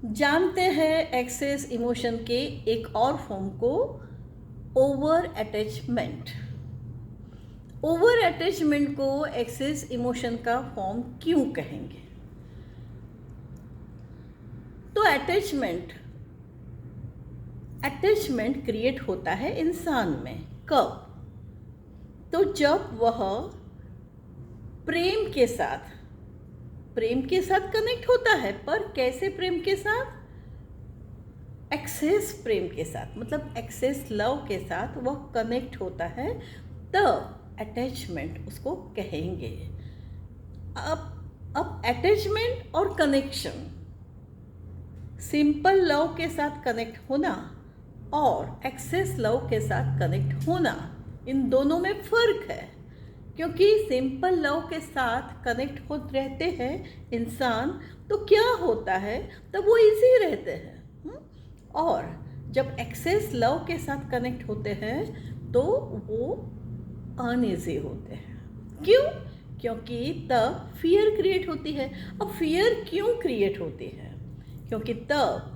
जानते हैं access emotion के एक और फॉर्म को, ओवर अटैचमेंट। ओवर अटैचमेंट को एक्सेस इमोशन का फॉर्म क्यों कहेंगे? तो अटैचमेंट क्रिएट होता है इंसान में। कब? तो जब वह प्रेम के साथ कनेक्ट होता है। पर कैसे प्रेम के साथ? एक्सेस प्रेम के साथ, मतलब एक्सेस लव के साथ वह कनेक्ट होता है, तब अटैचमेंट उसको कहेंगे। अब अटैचमेंट और कनेक्शन, सिंपल लव के साथ कनेक्ट होना और एक्सेस लव के साथ कनेक्ट होना, इन दोनों में फर्क है। क्योंकि सिंपल लव के साथ कनेक्ट होते रहते हैं इंसान, तो क्या होता है, तब वो इजी रहते हैं। और जब एक्सेस लव के साथ कनेक्ट होते हैं तो वो अनईजी होते हैं। क्यों? क्योंकि तब फियर क्रिएट होती है। अब फियर क्यों क्रिएट होती है? क्योंकि तब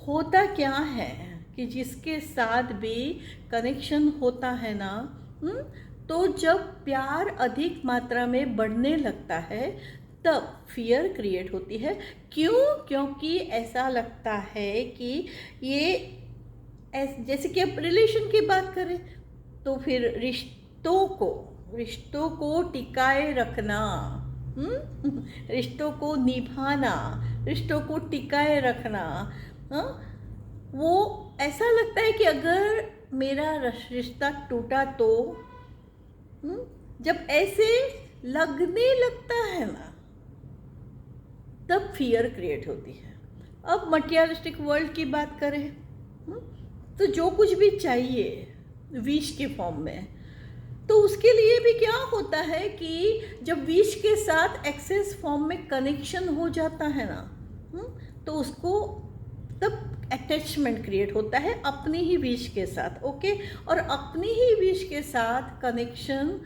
होता क्या है कि जिसके साथ भी कनेक्शन होता है ना, तो जब प्यार अधिक मात्रा में बढ़ने लगता है तब फियर क्रिएट होती है। क्यों? क्योंकि ऐसा लगता है कि ये जैसे कि अब रिलेशन की बात करें तो फिर रिश्तों को टिकाए रखना, रिश्तों को निभाना, रिश्तों को टिकाए रखना, वो ऐसा लगता है कि अगर मेरा रिश्ता टूटा तो जब ऐसे लगने लगता है ना, तब फियर क्रिएट होती है। अब मटेरियलिस्टिक वर्ल्ड की बात करें तो जो कुछ भी चाहिए विश के फॉर्म में, तो उसके लिए भी क्या होता है कि जब विश के साथ एक्सेस फॉर्म में कनेक्शन हो जाता है ना, तो उसको तब अटैचमेंट क्रिएट होता है अपनी ही विश के साथ। ओके, और अपनी ही विश के साथ कनेक्शन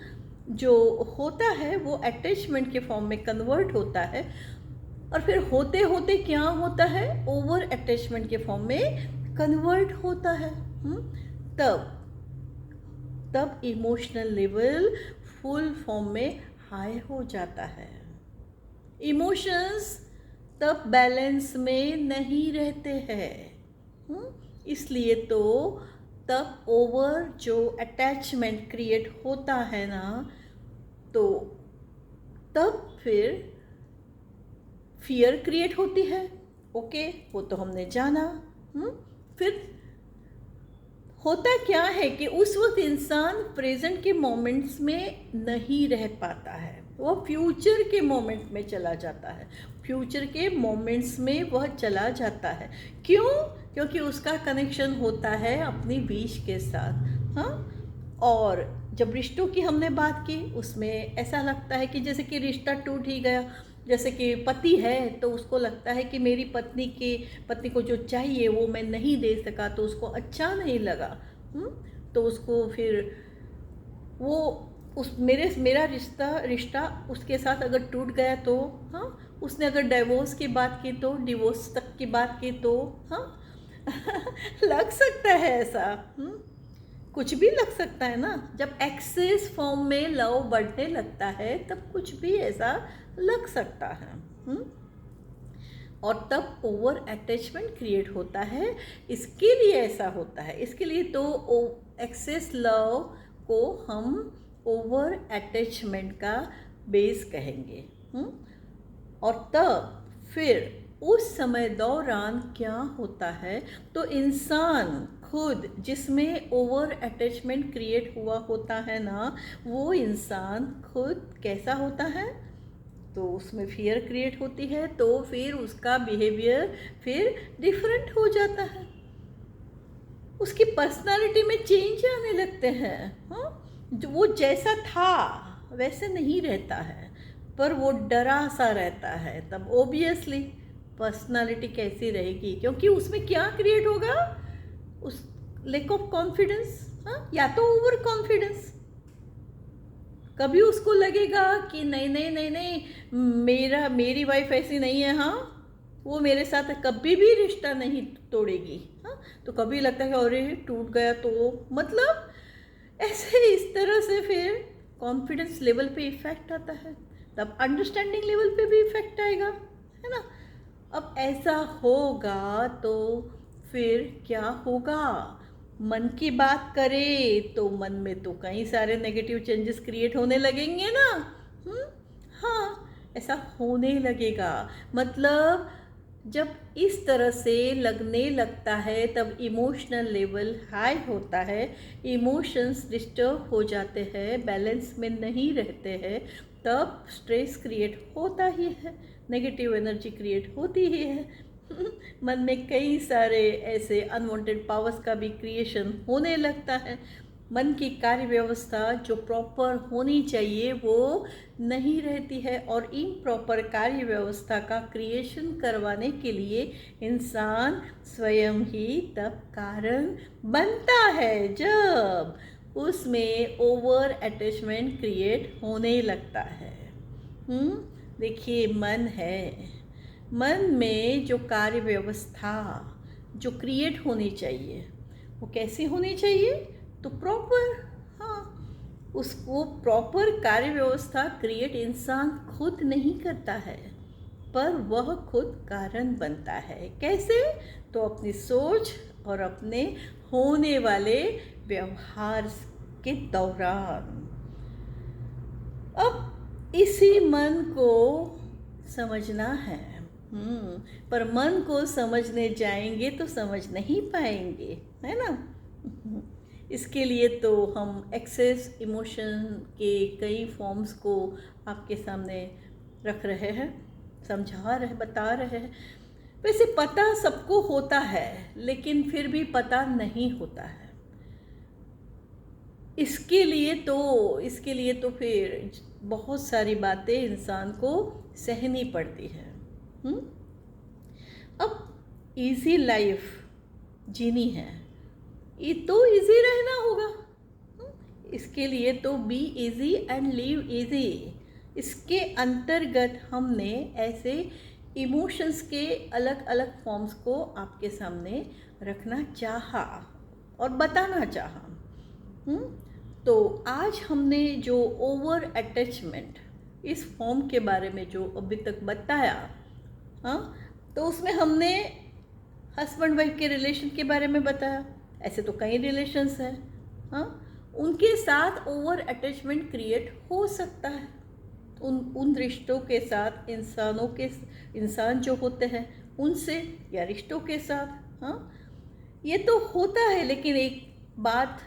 जो होता है वो अटैचमेंट के फॉर्म में कन्वर्ट होता है, और फिर होते होते क्या होता है, ओवर अटैचमेंट के फॉर्म में कन्वर्ट होता है। तब इमोशनल लेवल फुल फॉर्म में हाई हो जाता है। इमोशंस तब बैलेंस में नहीं रहते हैं। इसलिए तो तब ओवर जो अटैचमेंट क्रिएट होता है ना, तो तब फिर फियर क्रिएट होती है। ओके, वो तो हमने जाना। फिर होता क्या है कि उस वक्त इंसान प्रेजेंट के मोमेंट्स में नहीं रह पाता है, वो फ्यूचर के मोमेंट में चला जाता है, फ्यूचर के मोमेंट्स में वह चला जाता है। क्यों? क्योंकि उसका कनेक्शन होता है अपनी विश के साथ। और जब रिश्तों की हमने बात की, उसमें ऐसा लगता है कि जैसे कि रिश्ता टूट ही गया। जैसे कि पति है तो उसको लगता है कि मेरी पत्नी को जो चाहिए वो मैं नहीं दे सका, तो उसको अच्छा नहीं लगा। तो उसको फिर वो मेरा रिश्ता उसके साथ अगर टूट गया तो उसने अगर डिवोर्स की बात की तो, डिवोर्स तक की बात की तो लग सकता है ऐसा। कुछ भी लग सकता है ना। जब एक्सेस फॉर्म में लव बढ़ने लगता है तब कुछ भी ऐसा लग सकता है। और तब ओवर अटैचमेंट क्रिएट होता है। इसके लिए ऐसा होता है, इसके लिए तो एक्सेस लव को हम ओवर अटैचमेंट का बेस कहेंगे। और तब फिर उस समय दौरान क्या होता है, तो इंसान खुद जिसमें ओवर अटैचमेंट क्रिएट हुआ होता है ना, वो इंसान खुद कैसा होता है, तो उसमें फियर क्रिएट होती है, तो फिर उसका बिहेवियर फिर डिफरेंट हो जाता है, उसकी पर्सनालिटी में चेंज आने लगते हैं। जो वो जैसा था वैसे नहीं रहता है, पर वो डरा सा रहता है। तब ओबियसली पर्सनालिटी कैसी रहेगी, क्योंकि उसमें क्या क्रिएट होगा, उस लैक ऑफ कॉन्फिडेंस, या तो ओवर कॉन्फिडेंस। कभी उसको लगेगा कि नहीं नहीं नहीं नहीं, मेरी वाइफ ऐसी नहीं है, वो मेरे साथ कभी भी रिश्ता नहीं तोड़ेगी। हाँ, तो कभी लगता है कि अरे टूट गया तो मतलब ऐसे इस तरह से फिर कॉन्फिडेंस लेवल पे इफेक्ट आता है, तब अंडरस्टैंडिंग लेवल पे भी इफेक्ट आएगा, है ना। अब ऐसा होगा तो फिर क्या होगा? मन की बात करें तो मन में तो कई सारे नेगेटिव चेंजेस क्रिएट होने लगेंगे ना। हम्म, हाँ, ऐसा होने लगेगा। मतलब जब इस तरह से लगने लगता है तब इमोशनल लेवल हाई होता है, इमोशंस डिस्टर्ब हो जाते हैं, बैलेंस में नहीं रहते हैं, तब स्ट्रेस क्रिएट होता ही है, नेगेटिव एनर्जी क्रिएट होती ही है। मन में कई सारे ऐसे अनवांटेड पावर्स का भी क्रिएशन होने लगता है। मन की कार्य व्यवस्था जो प्रॉपर होनी चाहिए वो नहीं रहती है, और इम्प्रॉपर कार्य व्यवस्था का क्रिएशन करवाने के लिए इंसान स्वयं ही तब कारण बनता है जब उसमें ओवर अटैचमेंट क्रिएट होने लगता है। देखिए, मन है, मन में जो कार्य व्यवस्था जो क्रिएट होनी चाहिए वो कैसी होनी चाहिए? तो प्रॉपर, हाँ, उसको प्रॉपर कार्य व्यवस्था क्रिएट इंसान खुद नहीं करता है, पर वह खुद कारण बनता है। कैसे? तो अपनी सोच और अपने होने वाले व्यवहार के दौरान। अब इसी मन को समझना है। पर मन को समझने जाएंगे तो समझ नहीं पाएंगे, है ना। इसके लिए तो हम एक्सेस इमोशन के कई फॉर्म्स को आपके सामने रख रहे हैं, समझा रहे, बता रहे हैं। वैसे पता सबको होता है, लेकिन फिर भी पता नहीं होता है। इसके लिए तो फिर बहुत सारी बातें इंसान को सहनी पड़ती है। अब इजी लाइफ जीनी है, ये तो इजी रहना होगा। इसके लिए तो be easy and live easy, इसके अंतर्गत हमने ऐसे इमोशंस के अलग अलग फॉर्म्स को आपके सामने रखना चाहा और बताना चाहा। तो आज हमने जो ओवर अटैचमेंट इस फॉर्म के बारे में जो अभी तक बताया, हाँ, तो उसमें हमने हस्बैंड वाइफ के रिलेशन के बारे में बताया। ऐसे तो कई रिलेशंस हैं, हाँ, उनके साथ ओवर अटैचमेंट क्रिएट हो सकता है। उन रिश्तों के साथ, इंसान जो होते हैं उनसे या रिश्तों के साथ, हाँ, ये तो होता है। लेकिन एक बात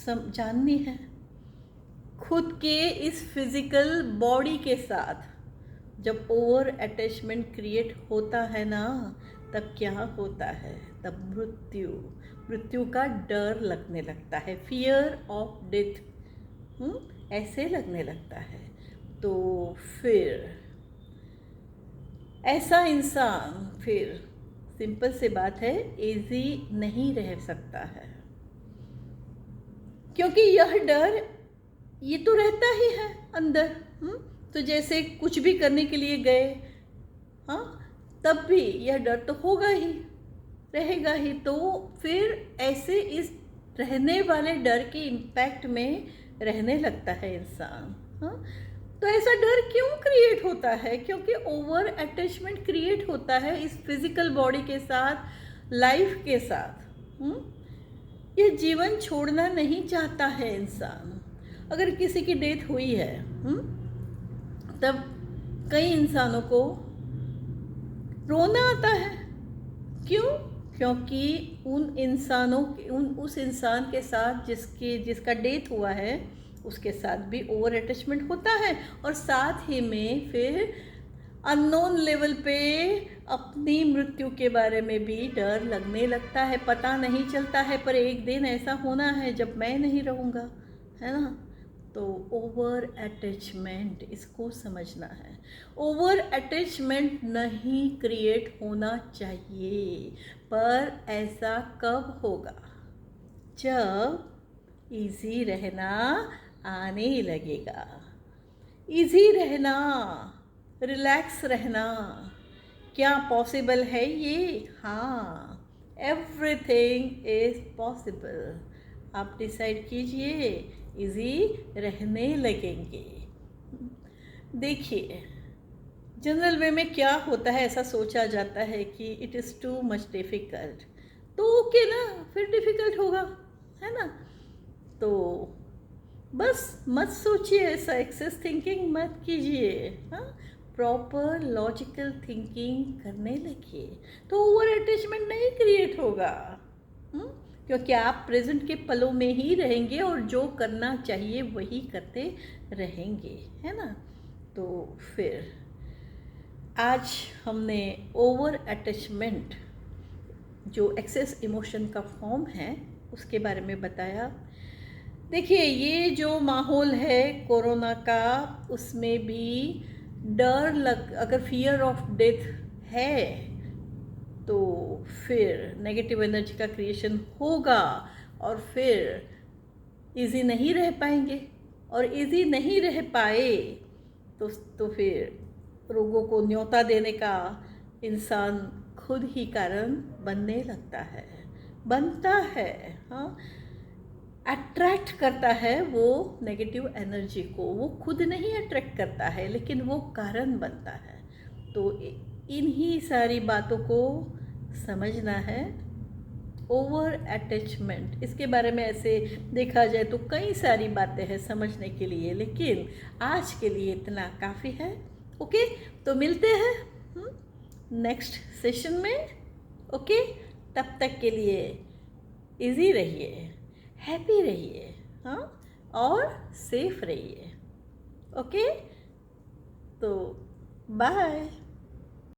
जाननी है, खुद के इस फिजिकल बॉडी के साथ जब ओवर अटैचमेंट क्रिएट होता है ना, तब क्या होता है? तब मृत्यु का डर लगने लगता है, फियर ऑफ डेथ, ऐसे लगने लगता है। तो फिर ऐसा इंसान फिर सिंपल सी बात है, इजी नहीं रह सकता है, क्योंकि यह डर ये तो रहता ही है अंदर। तो जैसे कुछ भी करने के लिए गए, हाँ, तब भी यह डर तो होगा ही, रहेगा ही। तो फिर ऐसे इस रहने वाले डर के इम्पैक्ट में रहने लगता है इंसान। हाँ, तो ऐसा डर क्यों क्रिएट होता है? क्योंकि ओवर अटैचमेंट क्रिएट होता है इस फिजिकल बॉडी के साथ, लाइफ के साथ। ये जीवन छोड़ना नहीं चाहता है इंसान। अगर किसी की डेथ हुई है, तब कई इंसानों को रोना आता है। क्यों? क्योंकि उस इंसान के साथ जिसका डेथ हुआ है उसके साथ भी ओवर अटैचमेंट होता है, और साथ ही में फिर अननोन लेवल पे अपनी मृत्यु के बारे में भी डर लगने लगता है। पता नहीं चलता है, पर एक दिन ऐसा होना है जब मैं नहीं रहूँगा, है ना। तो ओवर अटैचमेंट, इसको समझना है। ओवर अटैचमेंट नहीं क्रिएट होना चाहिए, पर ऐसा कब होगा? जब इजी रहना आने लगेगा। इजी रहना, रिलैक्स रहना, क्या पॉसिबल है ये? हाँ, एवरीथिंग इज पॉसिबल। आप डिसाइड कीजिए, इजी रहने लगेंगे। देखिए, जनरल वे में क्या होता है, ऐसा सोचा जाता है कि it is too much difficult, तो ओके ना, फिर डिफ़िकल्ट होगा, है ना? तो बस मत सोचिए ऐसा, एक्सेस थिंकिंग मत कीजिए। हाँ, प्रॉपर लॉजिकल थिंकिंग करने लगिए, तो ओवर अटैचमेंट नहीं क्रिएट होगा। क्योंकि आप प्रेजेंट के पलों में ही रहेंगे और जो करना चाहिए वही करते रहेंगे, है ना? तो फिर आज हमने ओवर अटैचमेंट जो एक्सेस इमोशन का फॉर्म है उसके बारे में बताया। देखिए, ये जो माहौल है कोरोना का, उसमें भी अगर फियर ऑफ डेथ है तो फिर नेगेटिव एनर्जी का क्रिएशन होगा और फिर इजी नहीं रह पाएंगे, और इजी नहीं रह पाए तो फिर रोगों को न्योता देने का इंसान खुद ही कारण बनने लगता है, बनता है। हाँ, अट्रैक्ट करता है वो नेगेटिव एनर्जी को, वो खुद नहीं अट्रैक्ट करता है लेकिन वो कारण बनता है। तो इन्हीं सारी बातों को समझना है। ओवर अटैचमेंट, इसके बारे में ऐसे देखा जाए तो कई सारी बातें हैं समझने के लिए, लेकिन आज के लिए इतना काफ़ी है। ओके, तो मिलते हैं नेक्स्ट सेशन में। ओके, तब तक के लिए इजी रहिए, हैप्पी रहिए, हाँ, और सेफ रहिए। ओके, तो बाय।